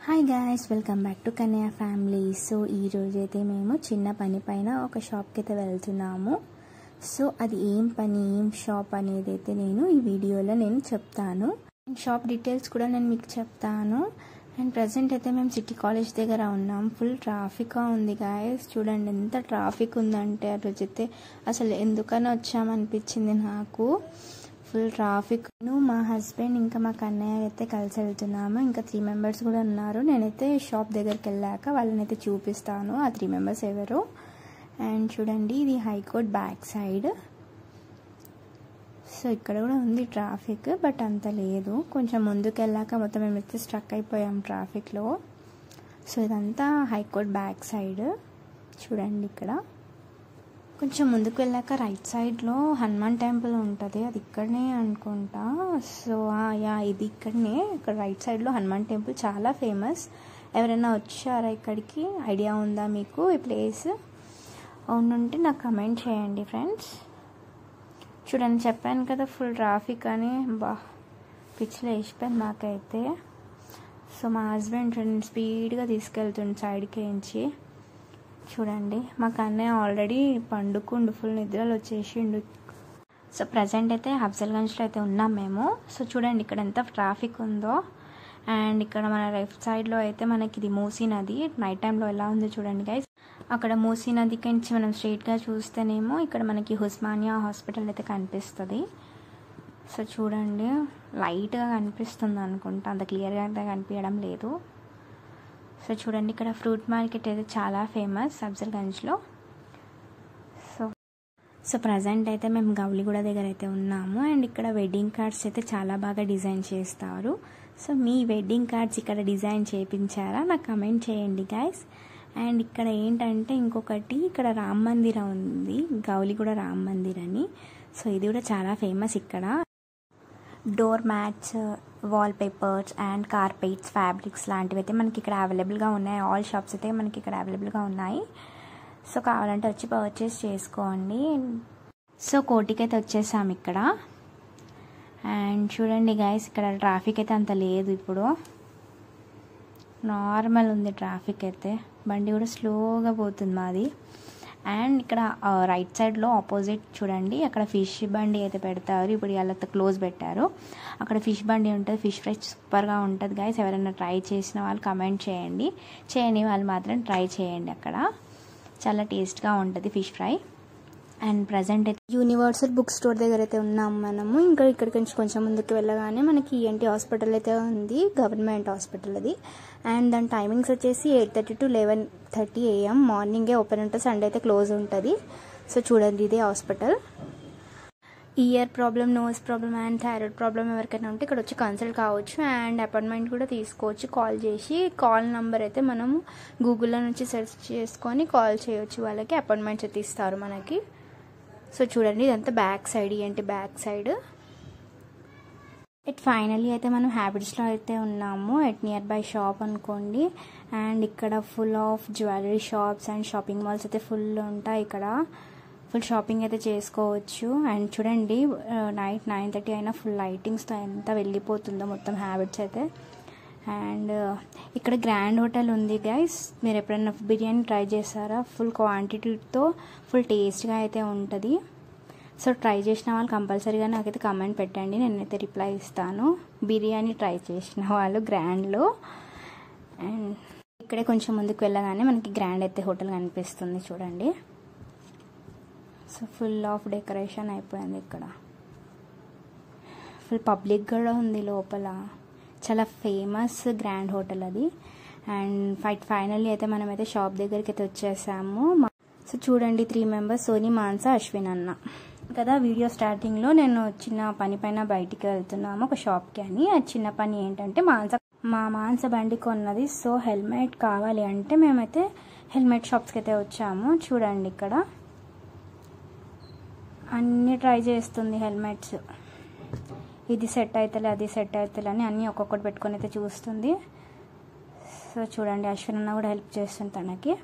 Hi guys, welcome back to Kanya family. So ఈరోజు అయితే మేము చిన్న పని పైన ఒక షాప్కి అయితే వెళ్తున్నాము. సో అది ఏం పని, ఏం షాప్ అనేది అయితే నేను ఈ వీడియోలో చెప్తాను. షాప్ డీటెయిల్స్ కూడా నేను మీకు చెప్తాను. అండ్ ప్రజెంట్ అయితే మేము సిటీ కాలేజ్ దగ్గర ఉన్నాం. ఫుల్ ట్రాఫిక్గా ఉంది గాయస్. చూడండి ఎంత ట్రాఫిక్ ఉందంటే ఆ రోజైతే అసలు ఎందుకని వచ్చామనిపించింది నాకు. Full traffic. మా హస్బెండ్ ఇంకా మా కన్నయ్య అయితే కలిసి వెళ్తున్నాము. ఇంకా 3 మెంబర్స్ కూడా ఉన్నారు. నేనైతే షాప్ దగ్గరికి వెళ్ళాక వాళ్ళని అయితే చూపిస్తాను ఆ 3 మెంబర్స్ ఎవరు. అండ్ చూడండి, ఇది హైకోర్ట్ బ్యాక్ సైడ్. సో ఇక్కడ కూడా ఉంది ట్రాఫిక్, బట్ అంత లేదు. కొంచెం ముందుకు వెళ్ళాక మొత్తం మేమైతే స్ట్రక్ అయిపోయాం ట్రాఫిక్లో. సో ఇదంతా హైకోర్ట్ బ్యాక్ సైడ్. చూడండి, ఇక్కడ కొంచెం ముందుకు వెళ్ళాక రైట్ సైడ్లో హనుమాన్ టెంపుల్ ఉంటుంది. అది ఇక్కడనే అనుకుంటా. సో ఇది ఇక్కడనే. ఇక్కడ రైట్ సైడ్లో హనుమాన్ టెంపుల్ చాలా ఫేమస్. ఎవరైనా వచ్చారా ఇక్కడికి? ఐడియా ఉందా మీకు ఈ ప్లేస్? అవునుంటే నాకు కమెంట్ చేయండి ఫ్రెండ్స్. చూడండి, చెప్పాను కదా ఫుల్ ట్రాఫిక్ అని. పిచ్చిలో వేసిపోయింది నాకైతే. సో మా హస్బెండ్ స్పీడ్గా తీసుకెళ్తుండు సైడ్కి ఎంచి. చూడండి, మా కన్నయ్య ఆల్రెడీ పండుకుండు, ఫుల్ నిద్రలు వచ్చేసిండు. సో ప్రజెంట్ అయితే అఫ్జల్గంజ్లో అయితే ఉన్నాం మేము. సో చూడండి ఇక్కడ ఎంత ట్రాఫిక్ ఉందో. అండ్ ఇక్కడ మన లెఫ్ట్ సైడ్లో అయితే మనకి ఇది మూసీ నది. నైట్ టైంలో ఎలా ఉందో చూడండి గైస్. అక్కడ మూసీ నదికి నుంచి మనం స్ట్రైట్గా చూస్తేనేమో ఇక్కడ మనకి ఉస్మానియా హాస్పిటల్ అయితే కనిపిస్తుంది. సో చూడండి, లైట్గా కనిపిస్తుంది అనుకుంటా, అంత క్లియర్గా అయితే కనిపించడం లేదు. సో చూడండి, ఇక్కడ ఫ్రూట్ మార్కెట్ అయితే చాలా ఫేమస్ అఫ్జల్గంజ్లో. సో ప్రజెంట్ అయితే మేము గౌలిగూడ దగ్గర అయితే ఉన్నాము. అండ్ ఇక్కడ వెడ్డింగ్ కార్డ్స్ అయితే చాలా బాగా డిజైన్ చేస్తారు. సో మీ వెడ్డింగ్ కార్డ్స్ ఇక్కడ డిజైన్ చేయించారా? నాకు కమెంట్ చేయండి గైస్. అండ్ ఇక్కడ ఏంటంటే ఇంకొకటి, ఇక్కడ రామ్ మందిరం ఉంది, గౌలిగూడ రామ్ మందిర్ అని. సో ఇది కూడా చాలా ఫేమస్. ఇక్కడ door mats, wall papers and carpets, fabrics లాంటివి అయితే మనకి ఇక్కడ అవైలబుల్గా ఉన్నాయి. ఆల్ షాప్స్ అయితే మనకి ఇక్కడ అవైలబుల్గా ఉన్నాయి. సో కావాలంటే వచ్చి పర్చేస్ చేసుకోండి. సో కోటికి అయితే వచ్చేసాము ఇక్కడ. అండ్ చూడండి గైస్, ఇక్కడ ట్రాఫిక్ అయితే అంత లేదు. ఇప్పుడు నార్మల్ ఉంది ట్రాఫిక్ అయితే. బండి కూడా స్లోగా పోతుంది మాది. అండ్ ఇక్కడ రైట్ సైడ్లో ఆపోజిట్ చూడండి, అక్కడ ఫిష్ బండి అయితే పెడతారు. ఇప్పుడు ఇలా క్లోజ్ పెట్టారు. అక్కడ ఫిష్ బండి ఉంటుంది. ఫిష్ ఫ్రై సూపర్గా ఉంటుంది గైస్. ఎవరైనా ట్రై చేసిన వాళ్ళు కమెంట్ చేయండి, చేయని వాళ్ళు మాత్రం ట్రై చేయండి. అక్కడ చాలా టేస్ట్గా ఉంటుంది ఫిష్ ఫ్రై. అండ్ ప్రజెంట్ అయితే యూనివర్సల్ బుక్ స్టోర్ దగ్గర అయితే ఉన్నాం మనము. ఇంకా ఇక్కడికి నుంచి కొంచెం ముందుకు వెళ్ళగానే మనకి ENT హాస్పిటల్ అయితే ఉంది, గవర్నమెంట్ హాస్పిటల్ అది. అండ్ దాని టైమింగ్స్ వచ్చేసి 8:30 to 11:30 AM మార్నింగే ఓపెన్ ఉంటుంది, సండే అయితే క్లోజ్ ఉంటుంది. సో చూడండి, ఇదే hospital. Ear problem, nose problem and thyroid problem ఎవరికైనా ఉంటే ఇక్కడ వచ్చి కన్సల్ట్ కావచ్చు. అండ్ అపాయింట్మెంట్ కూడా తీసుకోవచ్చు కాల్ చేసి. కాల్ నెంబర్ అయితే మనము గూగుల్లో నుంచి సెర్చ్ చేసుకొని కాల్ చేయొచ్చు. వాళ్ళకి అపాయింట్మెంట్స్ అయితే ఇస్తారు మనకి. సో చూడండి, ఇదంతా back side, ENT back side. Finally అయితే మనం హ్యాబిట్స్లో అయితే ఉన్నాము. నియర్ బై షాప్ అనుకోండి. అండ్ ఇక్కడ full of jewellery shops and shopping malls అయితే ఫుల్ ఉంటాయి. ఇక్కడ ఫుల్ షాపింగ్ అయితే చేసుకోవచ్చు. అండ్ చూడండి, నైట్ 9:30 అయినా ఫుల్ లైటింగ్స్తో ఎంత వెళ్ళిపోతుందో మొత్తం హ్యాబిట్స్ అయితే. అండ్ ఇక్కడ గ్రాండ్ హోటల్ ఉంది గైస్. మీరు ఎప్పుడైనా బిర్యానీ ట్రై చేస్తారా? ఫుల్ క్వాంటిటీతో ఫుల్ టేస్ట్గా అయితే ఉంటుంది. సో ట్రై చేసిన వాళ్ళు కంపల్సరీగా నాకైతే కమెంట్ పెట్టండి, నేనైతే రిప్లై ఇస్తాను. బిర్యానీ ట్రై చేసిన వాళ్ళు గ్రాండ్లో. అండ్ ఇక్కడే కొంచెం ముందుకు వెళ్ళగానే మనకి గ్రాండ్ అయితే హోటల్ కనిపిస్తుంది చూడండి. సో ఫుల్ ఆఫ్ డెకరేషన్ అయిపోయింది. ఇక్కడ ఫుల్ పబ్లిక్ కూడా ఉంది లోపల. చాలా ఫేమస్ గ్రాండ్ హోటల్ అది. అండ్ ఫైనల్లీ అయితే మనమైతే షాప్ దగ్గరికి అయితే వచ్చేసాము. సో చూడండి, 3 మెంబర్స్, సోని, మాన్సా, అశ్విన్ అన్న కదా. వీడియో స్టార్టింగ్లో నేను చిన్న పని పైన బయటికి వెళ్తున్నాము ఒక షాప్కి అని. ఆ చిన్న పని ఏంటంటే మా మాన్స బండి కొన్నది. సో హెల్మెట్ కావాలి అంటే మేమైతే హెల్మెట్ షాప్స్కి అయితే వచ్చాము. చూడండి, ఇక్కడ అన్నీ ట్రై చేస్తుంది హెల్మెట్స్. ఇది సెట్ అవుతలే, అది సెట్ అవుతలే అని అన్నీ ఒక్కొక్కటి పెట్టుకొని అయితే చూస్తుంది. సో చూడండి, అశ్విన్ అన్న కూడా హెల్ప్ చేస్తుంది తనకి.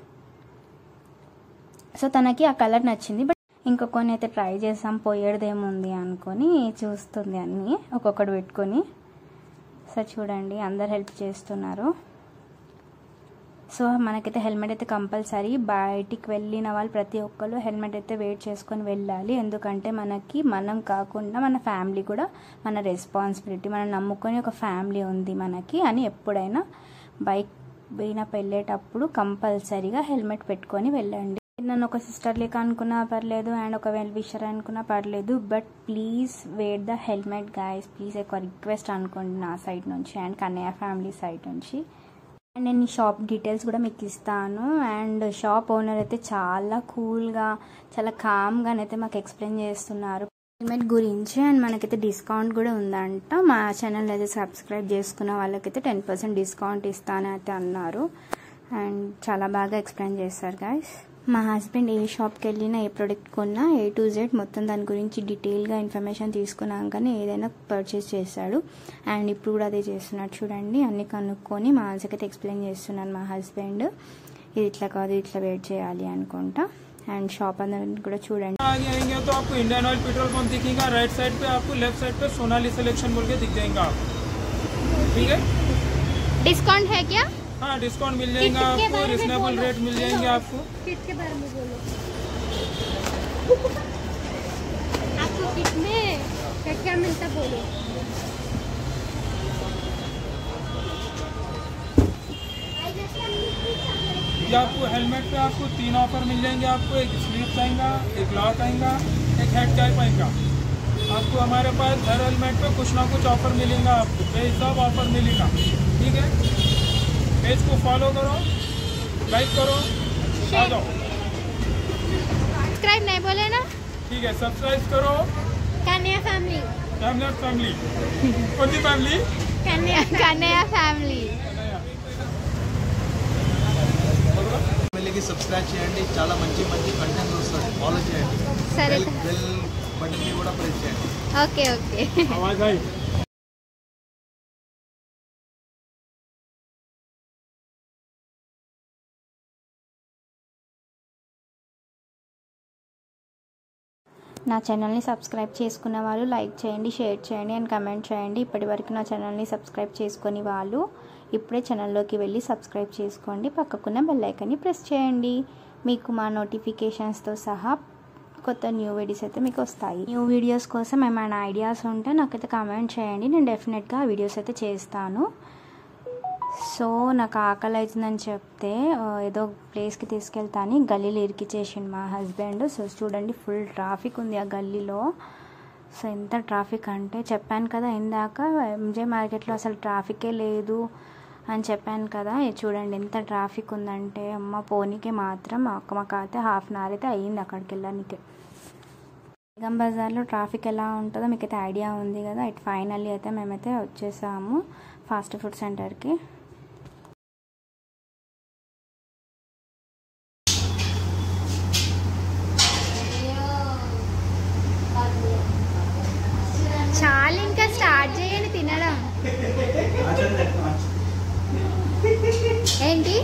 సో తనకి ఆ కలర్ నచ్చింది, బట్ ఇంకొకరిని అయితే ట్రై చేసాం, పోయేదేముంది అనుకొని చూస్తుంది అన్నీ ఒక్కొక్కటి పెట్టుకొని. సో చూడండి, అందరు హెల్ప్ చేస్తున్నారు. సో మనకైతే హెల్మెట్ అయితే కంపల్సరీ. బయటికి వెళ్ళిన వాళ్ళు ప్రతి ఒక్కరు హెల్మెట్ అయితే వేర్ చేసుకొని వెళ్ళాలి. ఎందుకంటే మనం కాకుండా మన ఫ్యామిలీ కూడా మన రెస్పాన్సిబిలిటీ. మనం నమ్ముకొని ఒక ఫ్యామిలీ ఉంది మనకి అని ఎప్పుడైనా బైక్ పైన వెళ్ళేటప్పుడు కంపల్సరీగా హెల్మెట్ పెట్టుకొని వెళ్ళండి. నన్ను ఒక సిస్టర్ లేక అనుకున్నా పర్లేదు అండ్ ఒక వెల్ విషర్ అనుకున్నా పర్లేదు, but please wear the helmet guys. Please ఒక రిక్వెస్ట్ అనుకోండి నా సైడ్ నుంచి అండ్ కన్నయ్య ఫ్యామిలీ సైడ్ నుంచి. అండ్ నేను ఈ షాప్ డీటెయిల్స్ కూడా మీకు ఇస్తాను. అండ్ షాప్ ఓనర్ అయితే చాలా కూల్గా చాలా కామ్గానైతే మాకు ఎక్స్ప్లెయిన్ చేస్తున్నారు హెల్మెట్ గురించి. అండ్ మనకైతే డిస్కౌంట్ కూడా ఉందంట. మా ఛానల్ అయితే సబ్స్క్రైబ్ చేసుకున్న వాళ్ళకైతే 10% డిస్కౌంట్ ఇస్తానని అయితే అన్నారు. అండ్ చాలా బాగా ఎక్స్ప్లెయిన్ చేస్తారు గైస్. మా హస్బెండ్ ఏ షాప్కి వెళ్ళినా ఏ ప్రోడక్ట్ కొన్నా A to Z మొత్తం దాని గురించి డీటెయిల్గా ఇన్ఫర్మేషన్ తీసుకున్నాకనే ఏదైనా పర్చేస్ చేస్తాడు. అండ్ ఇప్పుడు కూడా అదే చేస్తున్నాడు. చూడండి అన్ని కనుక్కొని మా హస్బెండ్కి ఎక్స్ప్లెయిన్ చేస్తున్నాను. మా హస్బెండ్ ఇది ఇట్లా కాదు ఇట్లా వెయిట్ చేయాలి అనుకుంటా. అండ్ షాప్ అందరిని కూడా చూడండి. आगे आएंगे तो आपको इंडियन ऑयल पेट्रोल पंप दिखेगा, राइट साइड पे आपको, लेफ्ट साइड पे सोनाली सिलेक्शन बोल के दिख जाएगा। ठीक है, डिस्काउंट है क्या? हाँ डिस्काउंट मिल जाएगा आपको, रिजनेबल रेट मिल जाएंगे आपको। किट के बारे में बोलो। आपको किट में क्या क्या मिलता बोलो। ये आपको हेलमेट पे आपको 3 ऑफर मिल जाएंगे आपको। एक स्लीप आएगा, एक लॉक आएगा, एक हेड कैप आएगा। आपको हमारे पास हर हेलमेट पे कुछ ना कुछ ऑफर मिलेगा आपको, बेहिसाब ऑफर मिलेगा। ठीक है, पेज को फॉलो करो, लाइक करो, आ जाओ। सब्सक्राइब नहीं बोले ना? ठीक है, सब्सक्राइब करो। कन्या फैमिली। फैमिली कौन सी फैमिली? कन्या फैमिली। ఫ్యామిలీకి సబ్స్క్రైబ్ చేయండి. చాలా మంచి మంచి కంటెంట్ వస్తుంది, ఫాలో చేయండి. సరే, బెల్ బటన్ కూడా ప్రెస్ చేయండి. Okay okay. आवाज आई? నా ఛానల్ని సబ్స్క్రైబ్ చేసుకున్న వాళ్ళు లైక్ చేయండి, షేర్ చేయండి అండ్ కమెంట్ చేయండి. ఇప్పటివరకు నా ఛానల్ని సబ్స్క్రైబ్ చేసుకొని వాళ్ళు ఇప్పుడే ఛానల్లోకి వెళ్ళి సబ్స్క్రైబ్ చేసుకోండి. పక్కకున్న బెల్ ఐకాన్ని ప్రెస్ చేయండి. మీకు మా నోటిఫికేషన్స్తో సహా కొత్త న్యూ వీడియోస్ అయితే మీకు వస్తాయి. న్యూ వీడియోస్ కోసం ఏమైనా ఐడియాస్ ఉంటే నాకైతే కామెంట్ చేయండి. నేను డెఫినెట్గా ఆ వీడియోస్ అయితే చేస్తాను. సో నాకు ఆకలి అవుతుందని చెప్తే ఏదో ప్లేస్కి తీసుకెళ్తాను. గల్లీలో ఇరికిచ్చేసిండు మా హస్బెండ్. సో చూడండి ఫుల్ ట్రాఫిక్ ఉంది ఆ గల్లీలో. సో ఎంత ట్రాఫిక్ అంటే చెప్పాను కదా ఇందాక MJ మార్కెట్లో అసలు ట్రాఫికే లేదు అని చెప్పాను కదా. చూడండి ఎంత ట్రాఫిక్ ఉందంటే అమ్మ పోనీకే మాత్రం మాకైతే ½ అన్ అవర్ అయితే అయ్యింది అక్కడికి వెళ్ళడానికి. బేగం బజార్లో ట్రాఫిక్ ఎలా ఉంటుందో మీకైతే ఐడియా ఉంది కదా. ఇటు ఫైనల్లీ అయితే మేమైతే వచ్చేసాము ఫాస్ట్ ఫుడ్ సెంటర్కి. చాలా ఇంకా స్టార్ట్ చేయండి తినడం. ఏంటి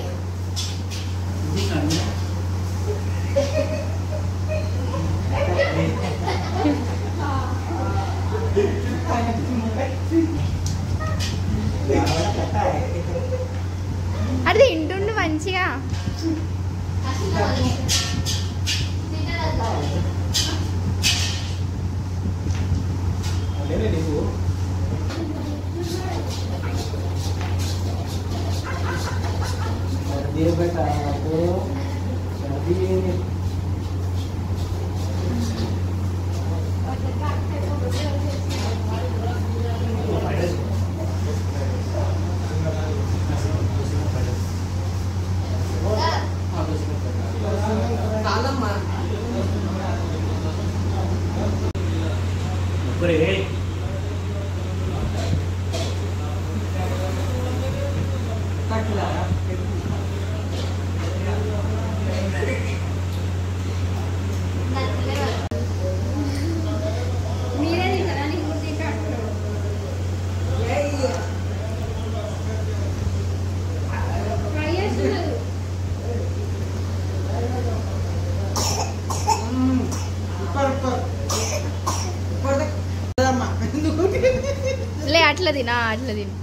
అది తింటుండు మంచిగా. లే అట్లా తినా అట్లా తిను.